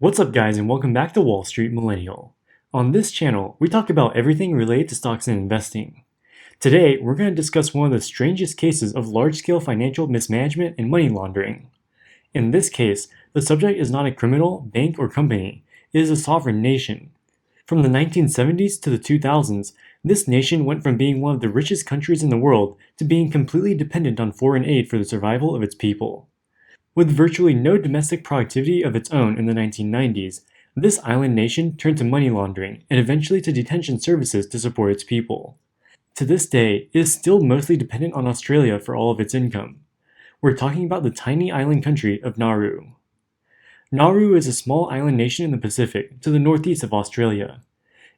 What's up guys, and welcome back to Wall Street Millennial. On this channel, we talk about everything related to stocks and investing. Today, we're going to discuss one of the strangest cases of large-scale financial mismanagement and money laundering. In this case, the subject is not a criminal, bank, or company. It is a sovereign nation. From the 1970s to the 2000s, this nation went from being one of the richest countries in the world to being completely dependent on foreign aid for the survival of its people. With virtually no domestic productivity of its own in the 1990s, this island nation turned to money laundering and eventually to detention services to support its people. To this day, it is still mostly dependent on Australia for all of its income. We're talking about the tiny island country of Nauru. Nauru is a small island nation in the Pacific, to the northeast of Australia.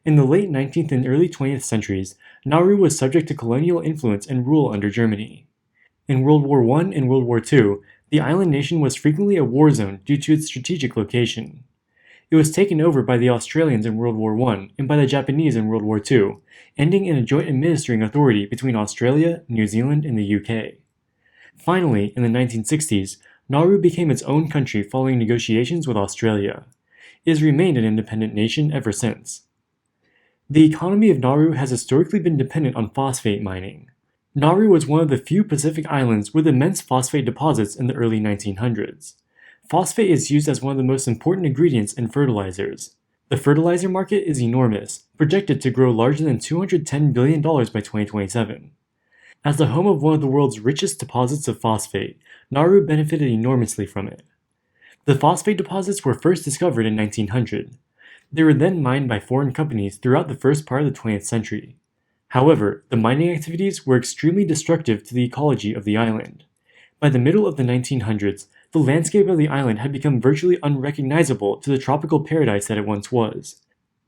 In the late 19th and early 20th centuries, Nauru was subject to colonial influence and rule under Germany. In World War I and World War II, the island nation was frequently a war zone due to its strategic location. It was taken over by the Australians in World War I and by the Japanese in World War II, ending in a joint administering authority between Australia, New Zealand, and the UK. Finally, in the 1960s, Nauru became its own country following negotiations with Australia. It has remained an independent nation ever since. The economy of Nauru has historically been dependent on phosphate mining. Nauru was one of the few Pacific islands with immense phosphate deposits in the early 1900s. Phosphate is used as one of the most important ingredients in fertilizers. The fertilizer market is enormous, projected to grow larger than $210 billion by 2027. As the home of one of the world's richest deposits of phosphate, Nauru benefited enormously from it. The phosphate deposits were first discovered in 1900. They were then mined by foreign companies throughout the first part of the 20th century. However, the mining activities were extremely destructive to the ecology of the island. By the middle of the 1900s, the landscape of the island had become virtually unrecognizable to the tropical paradise that it once was.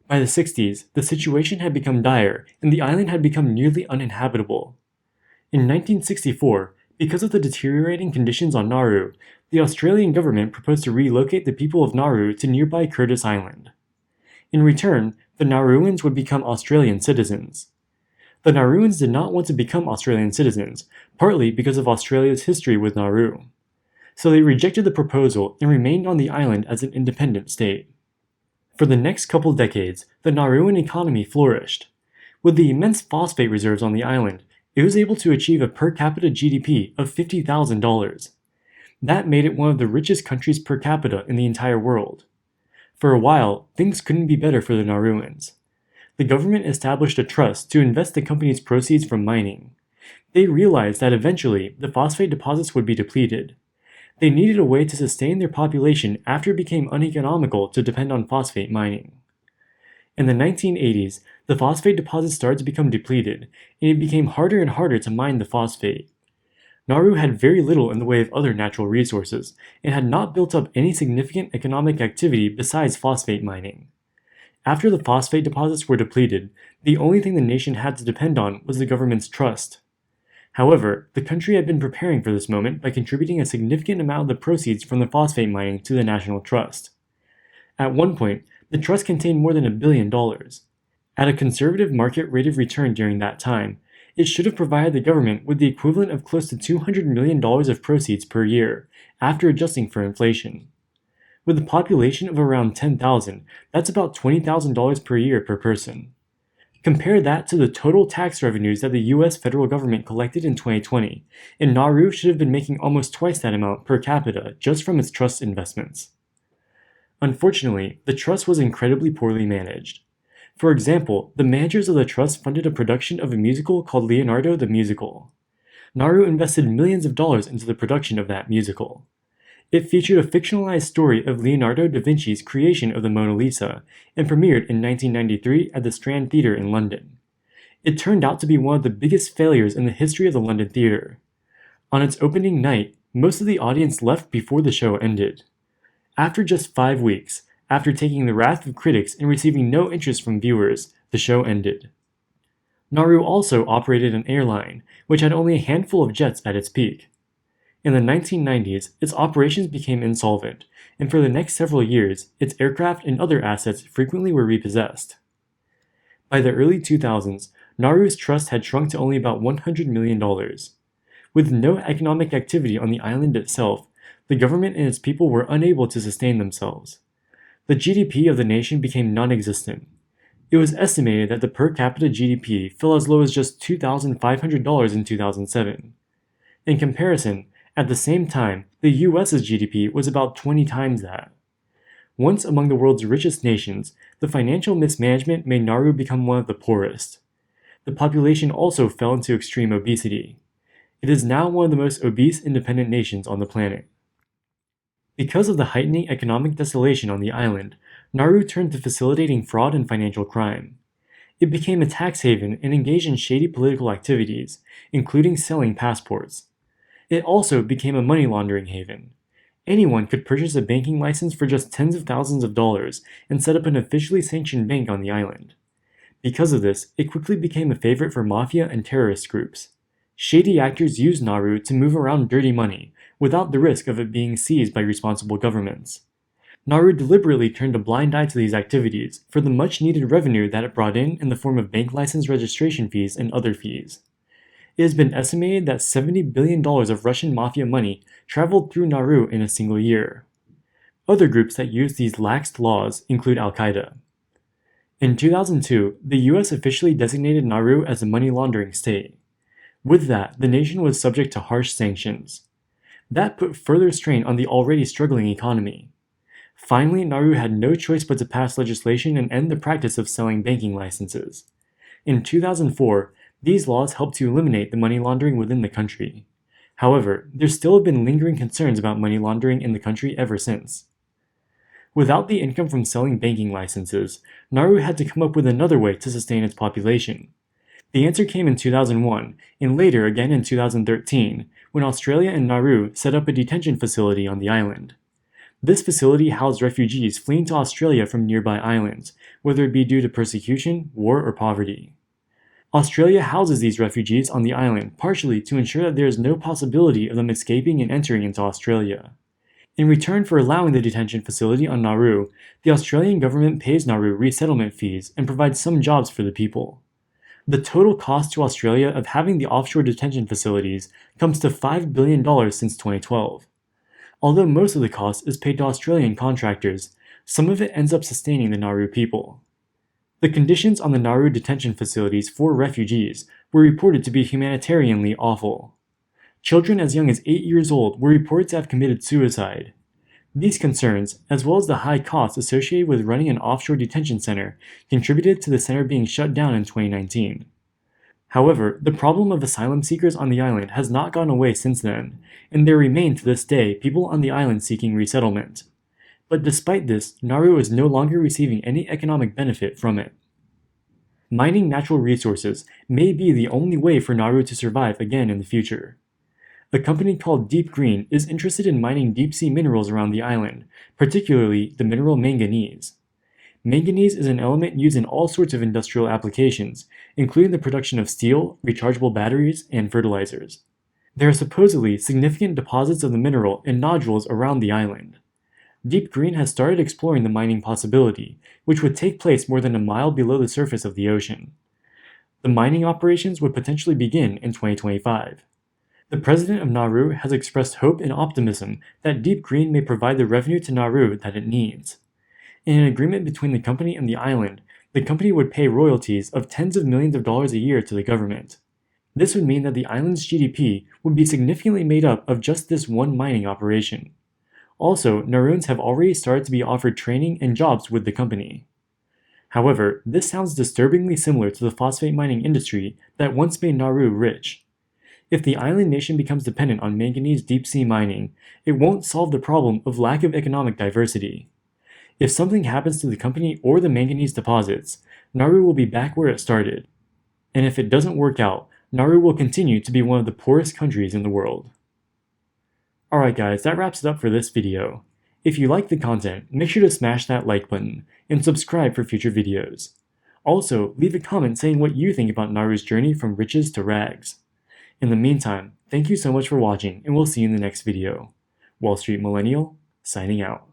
By the 60s, the situation had become dire, and the island had become nearly uninhabitable. In 1964, because of the deteriorating conditions on Nauru, the Australian government proposed to relocate the people of Nauru to nearby Curtis Island. In return, the Nauruans would become Australian citizens. The Nauruans did not want to become Australian citizens, partly because of Australia's history with Nauru. So they rejected the proposal and remained on the island as an independent state. For the next couple decades, the Nauruan economy flourished. With the immense phosphate reserves on the island, it was able to achieve a per capita GDP of $50,000. That made it one of the richest countries per capita in the entire world. For a while, things couldn't be better for the Nauruans. The government established a trust to invest the company's proceeds from mining. They realized that eventually the phosphate deposits would be depleted. They needed a way to sustain their population after it became uneconomical to depend on phosphate mining. In the 1980s, the phosphate deposits started to become depleted, and it became harder and harder to mine the phosphate. Nauru had very little in the way of other natural resources, and had not built up any significant economic activity besides phosphate mining. After the phosphate deposits were depleted, the only thing the nation had to depend on was the government's trust. However, the country had been preparing for this moment by contributing a significant amount of the proceeds from the phosphate mining to the National Trust. At one point, the trust contained more than $1 billion. At a conservative market rate of return during that time, it should have provided the government with the equivalent of close to $200 million of proceeds per year, after adjusting for inflation. With a population of around 10,000, that's about $20,000 per year per person. Compare that to the total tax revenues that the US federal government collected in 2020, and Nauru should have been making almost twice that amount per capita just from its trust investments. Unfortunately, the trust was incredibly poorly managed. For example, the managers of the trust funded a production of a musical called Leonardo The Musical. Nauru invested millions of dollars into the production of that musical. It featured a fictionalized story of Leonardo da Vinci's creation of the Mona Lisa and premiered in 1993 at the Strand Theatre in London. It turned out to be one of the biggest failures in the history of the London theatre. On its opening night, most of the audience left before the show ended. After just 5 weeks, after taking the wrath of critics and receiving no interest from viewers, the show ended. Nauru also operated an airline, which had only a handful of jets at its peak. In the 1990s, its operations became insolvent, and for the next several years, its aircraft and other assets frequently were repossessed. By the early 2000s, Nauru's trust had shrunk to only about $100 million. With no economic activity on the island itself, the government and its people were unable to sustain themselves. the GDP of the nation became non-existent. It was estimated that the per capita GDP fell as low as just $2,500 in 2007. In comparison, at the same time, the US's GDP was about 20 times that. Once among the world's richest nations, the financial mismanagement made Nauru become one of the poorest. The population also fell into extreme obesity. It is now one of the most obese independent nations on the planet. Because of the heightening economic desolation on the island, Nauru turned to facilitating fraud and financial crime. It became a tax haven and engaged in shady political activities, including selling passports. It also became a money laundering haven. Anyone could purchase a banking license for just tens of thousands of dollars and set up an officially sanctioned bank on the island. Because of this, it quickly became a favorite for mafia and terrorist groups. Shady actors used Nauru to move around dirty money, without the risk of it being seized by responsible governments. Nauru deliberately turned a blind eye to these activities for the much-needed revenue that it brought in the form of bank license registration fees and other fees. It has been estimated that $70 billion of Russian mafia money traveled through Nauru in a single year. Other groups that use these lax laws include Al-Qaeda. In 2002, the US officially designated Nauru as a money laundering state. With that, the nation was subject to harsh sanctions. That put further strain on the already struggling economy. Finally, Nauru had no choice but to pass legislation and end the practice of selling banking licenses. In 2004, these laws helped to eliminate the money laundering within the country. However, there still have been lingering concerns about money laundering in the country ever since. Without the income from selling banking licenses, Nauru had to come up with another way to sustain its population. The answer came in 2001, and later again in 2013, when Australia and Nauru set up a detention facility on the island. This facility housed refugees fleeing to Australia from nearby islands, whether it be due to persecution, war, or poverty. Australia houses these refugees on the island partially to ensure that there is no possibility of them escaping and entering into Australia. In return for allowing the detention facility on Nauru, the Australian government pays Nauru resettlement fees and provides some jobs for the people. The total cost to Australia of having the offshore detention facilities comes to $5 billion since 2012. Although most of the cost is paid to Australian contractors, some of it ends up sustaining the Nauru people. The conditions on the Nauru detention facilities for refugees were reported to be humanitarianly awful. Children as young as 8 years old were reported to have committed suicide. These concerns, as well as the high costs associated with running an offshore detention center, contributed to the center being shut down in 2019. However, the problem of asylum seekers on the island has not gone away since then, and there remain to this day people on the island seeking resettlement. But despite this, Nauru is no longer receiving any economic benefit from it. Mining natural resources may be the only way for Nauru to survive again in the future. A company called Deep Green is interested in mining deep-sea minerals around the island, particularly the mineral manganese. Manganese is an element used in all sorts of industrial applications, including the production of steel, rechargeable batteries, and fertilizers. There are supposedly significant deposits of the mineral in nodules around the island. Deep Green has started exploring the mining possibility, which would take place more than a mile below the surface of the ocean. The mining operations would potentially begin in 2025. The president of Nauru has expressed hope and optimism that Deep Green may provide the revenue to Nauru that it needs. In an agreement between the company and the island, the company would pay royalties of tens of millions of dollars a year to the government. This would mean that the island's GDP would be significantly made up of just this one mining operation. Also, Nauruans have already started to be offered training and jobs with the company. However, this sounds disturbingly similar to the phosphate mining industry that once made Nauru rich. If the island nation becomes dependent on manganese deep-sea mining, it won't solve the problem of lack of economic diversity. If something happens to the company or the manganese deposits, Nauru will be back where it started. And if it doesn't work out, Nauru will continue to be one of the poorest countries in the world. Alright guys, that wraps it up for this video. If you like the content, make sure to smash that like button, and subscribe for future videos. Also, leave a comment saying what you think about Nauru's journey from riches to rags. In the meantime, thank you so much for watching, and we'll see you in the next video. Wall Street Millennial, signing out.